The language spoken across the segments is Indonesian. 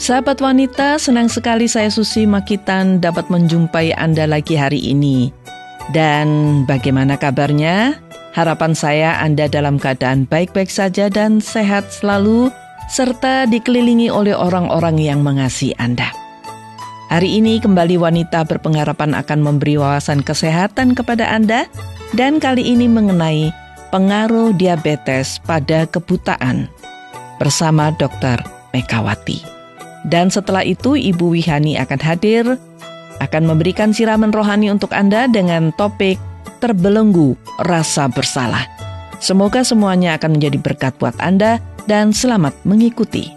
Sahabat wanita, senang sekali saya Susi Makitan dapat menjumpai Anda lagi hari ini. Dan bagaimana kabarnya? Harapan saya Anda dalam keadaan baik-baik saja dan sehat selalu, serta dikelilingi oleh orang-orang yang mengasihi Anda. Hari ini kembali wanita berpengharapan akan memberi wawasan kesehatan kepada Anda, dan kali ini mengenai pengaruh diabetes pada kebutaan bersama Dr. Megawati. Dan setelah itu Ibu Wihani akan hadir, akan memberikan siraman rohani untuk Anda dengan topik terbelenggu rasa bersalah. Semoga semuanya akan menjadi berkat buat Anda dan selamat mengikuti.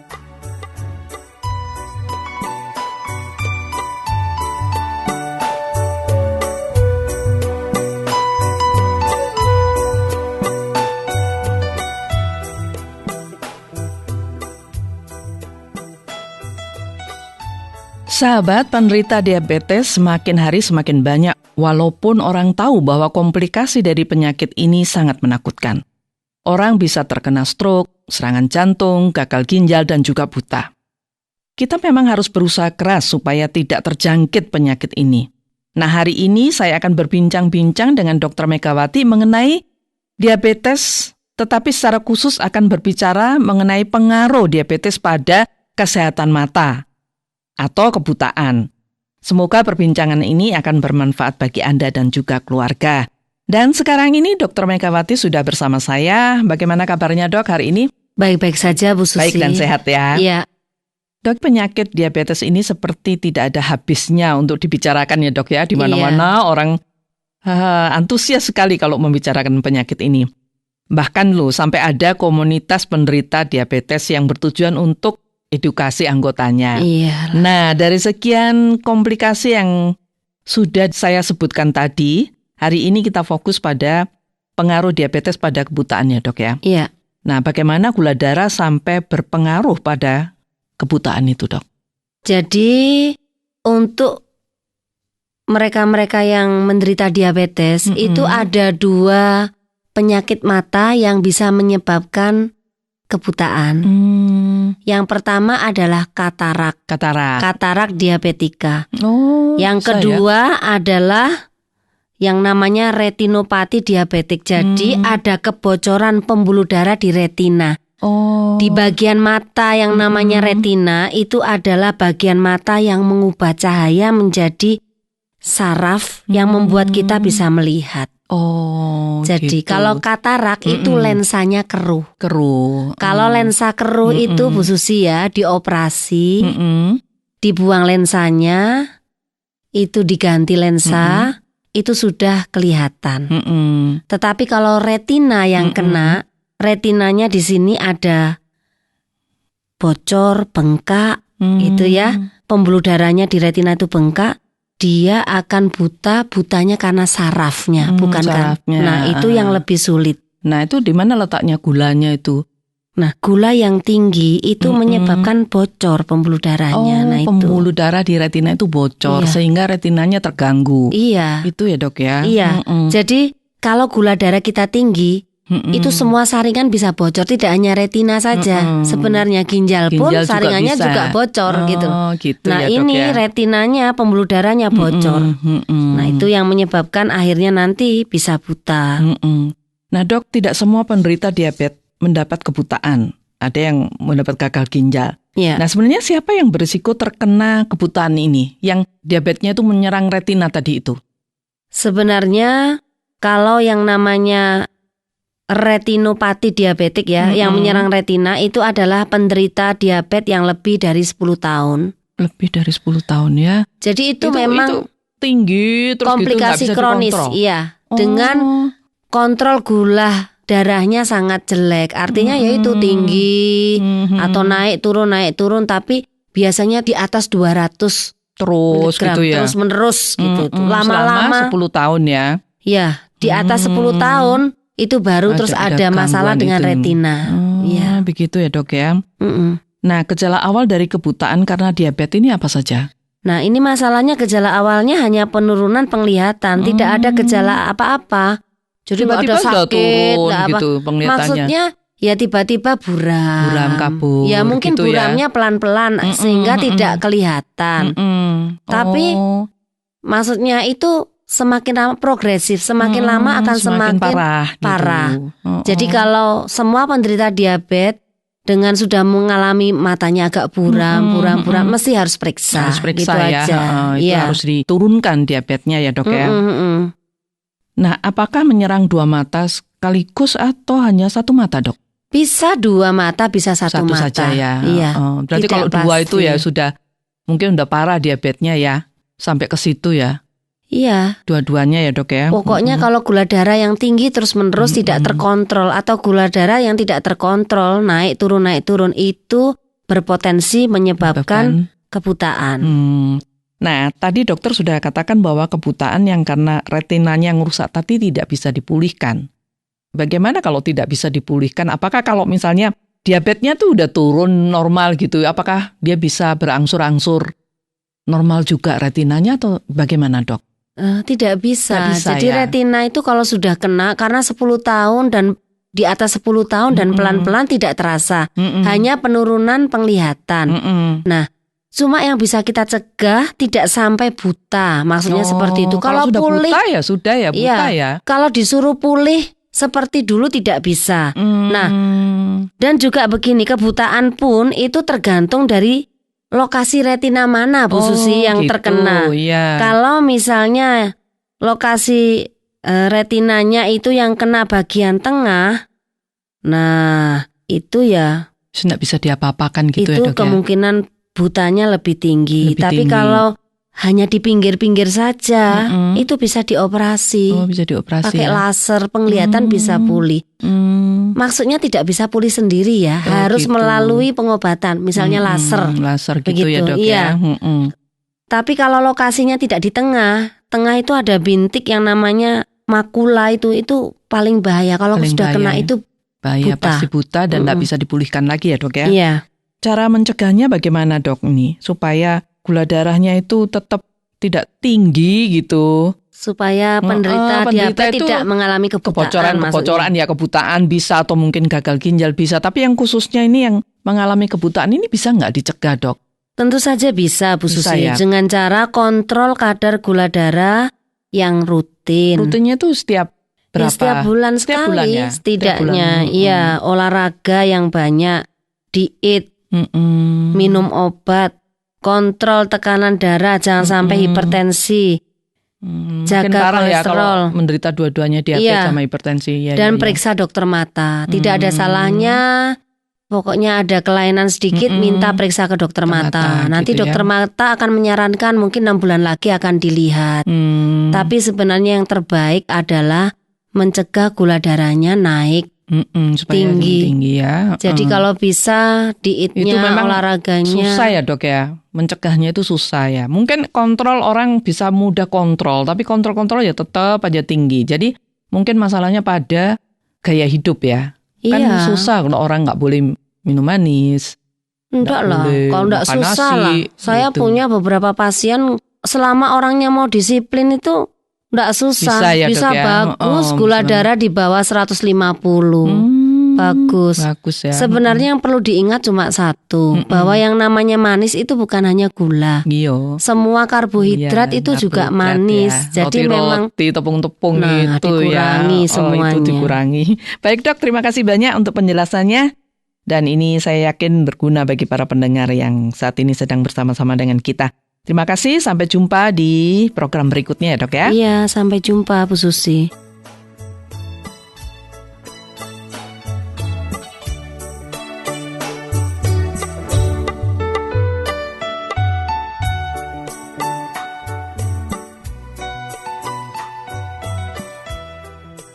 Sahabat, penderita diabetes semakin hari semakin banyak, walaupun orang tahu bahwa komplikasi dari penyakit ini sangat menakutkan. Orang bisa terkena stroke, serangan jantung, gagal ginjal, dan juga buta. Kita memang harus berusaha keras supaya tidak terjangkit penyakit ini. Nah, hari ini saya akan berbincang-bincang dengan Dr. Megawati mengenai diabetes, tetapi secara khusus akan berbicara mengenai pengaruh diabetes pada kesehatan mata atau kebutaan. Semoga perbincangan ini akan bermanfaat bagi Anda dan juga keluarga. Dan sekarang ini Dr. Megawati sudah bersama saya. Bagaimana kabarnya, Dok, hari ini? Baik-baik saja, Bu Susi. Baik dan sehat ya? Iya. Dok, penyakit diabetes ini seperti tidak ada habisnya untuk dibicarakan ya, Dok ya. Di mana-mana orang antusias sekali kalau membicarakan penyakit ini. Bahkan sampai ada komunitas penderita diabetes yang bertujuan untuk edukasi anggotanya. Iya. Nah, dari sekian komplikasi yang sudah saya sebutkan tadi, hari ini kita fokus pada pengaruh diabetes pada kebutaan ya, Dok ya. Iya. Nah, bagaimana gula darah sampai berpengaruh pada kebutaan itu, Dok? Jadi untuk mereka-mereka yang menderita diabetes itu ada 2 penyakit mata yang bisa menyebabkan kebutaan. Yang pertama adalah katarak. Katarak diabetika. Yang kedua adalah yang namanya retinopati diabetik. Jadi ada kebocoran pembuluh darah di retina. Di bagian mata yang namanya retina itu adalah bagian mata yang mengubah cahaya menjadi saraf yang membuat kita bisa melihat. Jadi gitu. kalau katarak itu lensanya keruh. Kalau lensa keruh itu Bu Susi ya, dioperasi, dibuang lensanya, itu diganti lensa, itu sudah kelihatan. Tetapi kalau retina yang kena, retinanya di sini ada bocor, bengkak, itu ya, pembuluh darahnya di retina itu bengkak. Dia akan butanya karena sarafnya, bukan sarafnya. Nah, itu yang lebih sulit. Nah, itu di mana letaknya gulanya itu? Nah, gula yang tinggi itu menyebabkan bocor pembuluh darahnya. Nah, pembuluh darah di retina itu bocor, sehingga retinanya terganggu. Iya. Itu ya, Dok ya? Iya. Jadi, kalau gula darah kita tinggi, itu semua saringan bisa bocor, tidak hanya retina saja. Sebenarnya ginjal pun saringannya juga bocor gitu. Nah, ya, ini ya? Retinanya, pembuluh darahnya bocor. Nah, itu yang menyebabkan akhirnya nanti bisa buta. Nah, Dok, tidak semua penderita diabetes mendapat kebutaan. Ada yang mendapat gagal ginjal. Ya. Nah, sebenarnya siapa yang berisiko terkena kebutaan ini? Yang diabetesnya itu menyerang retina tadi itu? Sebenarnya kalau yang namanya retinopati diabetik ya, yang menyerang retina itu adalah penderita diabetes yang lebih dari 10 tahun. Lebih dari 10 tahun ya. Jadi itu memang itu tinggi terus komplikasi gitu, kronis, iya. Dengan kontrol gula darahnya sangat jelek. Artinya yaitu tinggi atau naik turun, tapi biasanya di atas 200 terus miligram, gitu ya. terus menerus gitu. Lama-lama 10 tahun ya. Ya, di atas 10 tahun itu baru terus ada masalah dengan retina. Ya, begitu ya, Dok ya. Nah, gejala awal dari kebutaan karena diabetes ini apa saja? Nah, ini masalahnya gejala awalnya hanya penurunan penglihatan, tidak ada gejala apa-apa. Jadi nggak ada sakit, turun nggak apa. Gitu penglihatannya. Maksudnya ya tiba-tiba buram kabur. Ya mungkin gitu buramnya pelan-pelan sehingga tidak kelihatan. Tapi maksudnya itu semakin lama progresif, semakin lama akan semakin parah. Gitu. Jadi kalau semua penderita diabetes dengan sudah mengalami matanya agak buram, mesti harus periksa. Harus periksa gitu ya. aja. Itu harus diturunkan diabetesnya ya dok ya. Nah, apakah menyerang dua mata sekaligus atau hanya satu mata dok? Bisa dua mata, bisa satu mata saja ya. Iya. Berarti Tidak kalau dua pasti. itu ya sudah mungkin udah parah diabetesnya ya, sampai ke situ ya. Iya. Dua-duanya ya dok ya. Pokoknya kalau gula darah yang tinggi terus-menerus tidak terkontrol atau gula darah yang tidak terkontrol naik turun itu berpotensi menyebabkan kebutaan. Nah, tadi dokter sudah katakan bahwa kebutaan yang karena retinanya yang rusak tadi tidak bisa dipulihkan. Bagaimana kalau tidak bisa dipulihkan? Apakah kalau misalnya diabetesnya tuh udah turun normal gitu, apakah dia bisa berangsur-angsur normal juga retinanya atau bagaimana dok? Tidak bisa. Jadi ya? retina itu kalau sudah kena karena 10 tahun dan di atas 10 tahun dan pelan-pelan tidak terasa. Hanya penurunan penglihatan. Nah, cuma yang bisa kita cegah tidak sampai buta. Maksudnya seperti itu. Kalau sudah pulih buta ya sudah ya buta ya. Kalau disuruh pulih seperti dulu tidak bisa. Nah, dan juga begini, kebutaan pun itu tergantung dari lokasi retina mana Bu Susi yang gitu, terkena. Ya. Kalau misalnya lokasi retinanya itu yang kena bagian tengah, nah itu ya tidak bisa diapa-apakan gitu itu ya dok ya. kemungkinan butanya lebih tinggi. Tapi kalau hanya di pinggir-pinggir saja, itu bisa dioperasi. Bisa dioperasi. Pakai laser penglihatan bisa pulih. Maksudnya tidak bisa pulih sendiri ya, harus gitu. melalui pengobatan, misalnya laser. Laser gitu begitu ya dok iya. ya. Tapi kalau lokasinya tidak di tengah itu ada bintik yang namanya makula itu paling bahaya. Kalau Paling sudah bahaya, kena ya. itu bahaya, buta. pasti buta dan tidak bisa dipulihkan lagi ya dok ya. Iya. Cara mencegahnya bagaimana dok ini supaya gula darahnya itu tetap tidak tinggi gitu? Supaya penderita diabetes itu tidak mengalami kebutaan. Kebocoran ya, kebutaan bisa atau mungkin gagal ginjal bisa. Tapi yang khususnya ini yang mengalami kebutaan ini bisa nggak dicegah dok? Tentu saja bisa Bu Susi. Ya? Dengan cara kontrol kadar gula darah yang rutin. Rutinnya tuh setiap berapa? Ya, setiap bulan sekali setidaknya. Iya, olahraga yang banyak, diet, minum obat, kontrol tekanan darah, jangan sampai hipertensi. Jaga parah kolesterol. Ya kalau menderita dua-duanya diabetes sama hipertensi ya, dan periksa dokter mata. Tidak ada salahnya. Pokoknya ada kelainan sedikit minta periksa ke dokter mata. Nanti gitu dokter mata akan menyarankan mungkin 6 bulan lagi akan dilihat. Tapi sebenarnya yang terbaik adalah mencegah gula darahnya naik tinggi ya. Jadi kalau bisa dietnya, olahraganya susah ya dok ya. Mencegahnya itu susah ya. Mungkin kontrol orang bisa mudah kontrol, tapi kontrol ya tetap aja tinggi. Jadi mungkin masalahnya pada gaya hidup ya. Kan susah kalau orang nggak boleh minum manis. Enggak lah, kalau enggak susah lah. Saya punya beberapa pasien selama orangnya mau disiplin itu enggak susah, bisa bagus. Gula darah di bawah 150. Bagus ya. Sebenarnya yang perlu diingat cuma satu, bahwa yang namanya manis itu bukan hanya gula. Semua karbohidrat itu juga manis. Ya. Jadi memang tepung-tepung gitu dikurangi semuanya. Itu dikurangi. Baik dok, terima kasih banyak untuk penjelasannya. Dan ini saya yakin berguna bagi para pendengar yang saat ini sedang bersama-sama dengan kita. Terima kasih, sampai jumpa di program berikutnya ya dok ya. Iya, sampai jumpa Bu Susi.